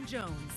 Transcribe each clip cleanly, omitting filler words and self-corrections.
Jones.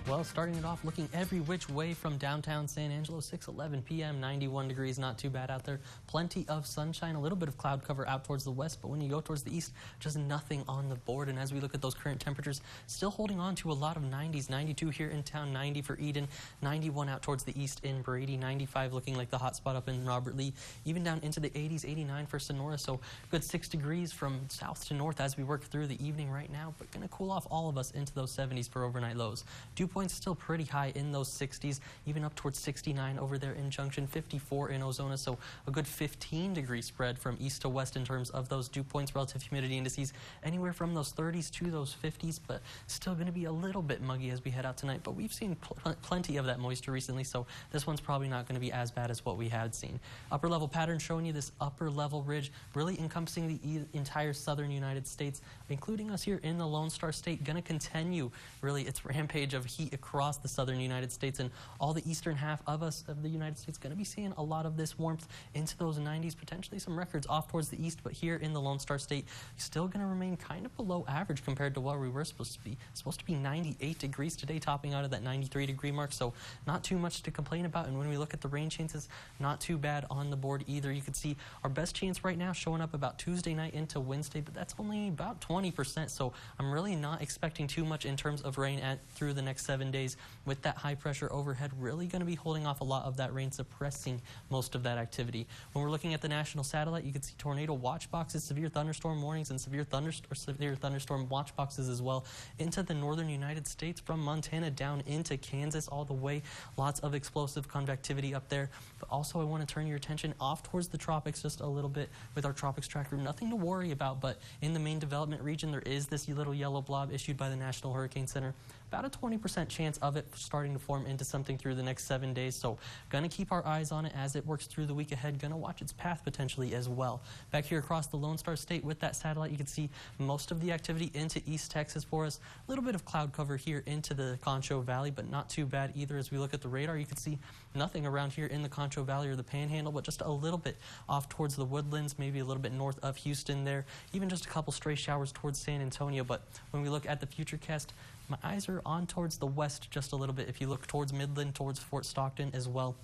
Well, starting it off looking every which way from downtown San Angelo, 6:11 p.m., 91 degrees, not too bad out there. Plenty of sunshine, a little bit of cloud cover out towards the west, but when you go towards the east, just nothing on the board. And as we look at those current temperatures, still holding on to a lot of 90s. 92 here in town, 90 for Eden, 91 out towards the east in Brady, 95 looking like the hot spot up in Robert Lee, even down into the 80s, 89 for Sonora. So good 6 degrees from south to north as we work through the evening right now, but going to cool off all of us into those 70s for overnight lows. Dew points still pretty high in those 60s, even up towards 69 over there in Junction, 54 in Ozona, so a good 15-degree spread from east to west in terms of those dew points. Relative humidity indices anywhere from those 30s to those 50s, but still going to be a little bit muggy as we head out tonight. But we've seen plenty of that moisture recently, so this one's probably not going to be as bad as what we had seen. Upper level pattern showing you this upper level ridge really encompassing the entire southern United States, including us here in the Lone Star State. Going to continue really its rampage of heat across the southern United States, and all the eastern half of the United States going to be seeing a lot of this warmth into those 90s, potentially some records off towards the east, but here in the Lone Star State still going to remain kind of below average compared to where we were supposed to be. Supposed to be 98 degrees today, topping out of that 93-degree mark, so not too much to complain about. And when we look at the rain chances, not too bad on the board either. You can see our best chance right now showing up about Tuesday night into Wednesday, but that's only about 20%, so I'm really not expecting too much in terms of rain through the next 7 days, with that high pressure overhead really going to be holding off a lot of that rain, suppressing most of that activity. When we're looking at the national satellite, you can see tornado watch boxes, severe thunderstorm warnings, and severe thunderstorm watch boxes as well into the northern United States, from Montana down into Kansas all the way. Lots of explosive convectivity up there. But also I want to turn your attention off towards the tropics just a little bit with our tropics tracker. Nothing to worry about, but in the main development region there is this little yellow blob issued by the National Hurricane Center. About a 20% chance of it starting to form into something through the next 7 days, so going to keep our eyes on it as it works through the week ahead. Going to watch its path potentially as well. Back here across the Lone Star State with that satellite, you can see most of the activity into East Texas for us. A little bit of cloud cover here into the Concho Valley, but not too bad either. As we look at the radar, you can see nothing around here in the Concho Valley or the Panhandle, but just a little bit off towards the Woodlands, maybe a little bit north of Houston there, even just a couple stray showers towards San Antonio. But when we look at the futurecast, my eyes are on towards the west just a little bit. If you look towards Midland, towards Fort Stockton as well,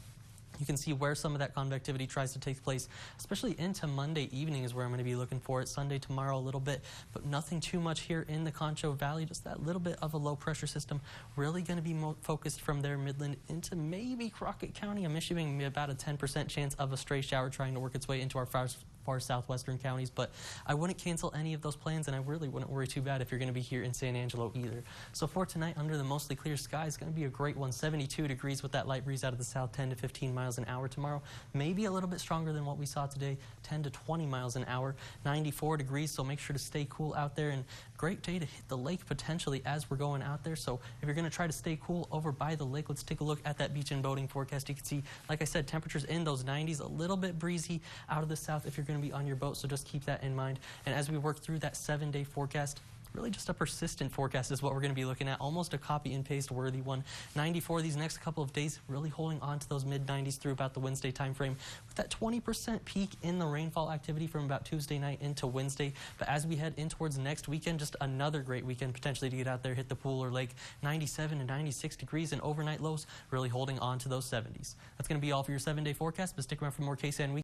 you can see where some of that convectivity tries to take place, especially into Monday evening is where I'm going to be looking for it. Sunday, tomorrow a little bit, but nothing too much here in the Concho Valley. Just that little bit of a low pressure system really going to be focused from there, Midland, into maybe Crockett County. I'm issuing about a 10% chance of a stray shower trying to work its way into our far southwestern counties, but I wouldn't cancel any of those plans, and I really wouldn't worry too bad if you're going to be here in San Angelo either. So for tonight, under the mostly clear sky, is going to be a great one. 72 degrees with that light breeze out of the south, 10 to 15 miles an hour tomorrow. Maybe a little bit stronger than what we saw today, 10 to 20 miles an hour. 94 degrees, so make sure to stay cool out there, and great day to hit the lake potentially as we're going out there. So if you're going to try to stay cool over by the lake, let's take a look at that beach and boating forecast. You can see, like I said, temperatures in those 90s, a little bit breezy out of the south if you're going to be on your boat, so just keep that in mind. And as we work through that 7-day forecast, really just a persistent forecast is what we're going to be looking at, almost a copy and paste worthy one. 94 these next couple of days, really holding on to those mid-90s through about the Wednesday time frame, with that 20% peak in the rainfall activity from about Tuesday night into Wednesday. But as we head in towards next weekend, just another great weekend potentially to get out there, hit the pool or lake. 97 to 96 degrees and overnight lows, really holding on to those 70s. That's going to be all for your 7-day forecast, but stick around for more KSAN Week.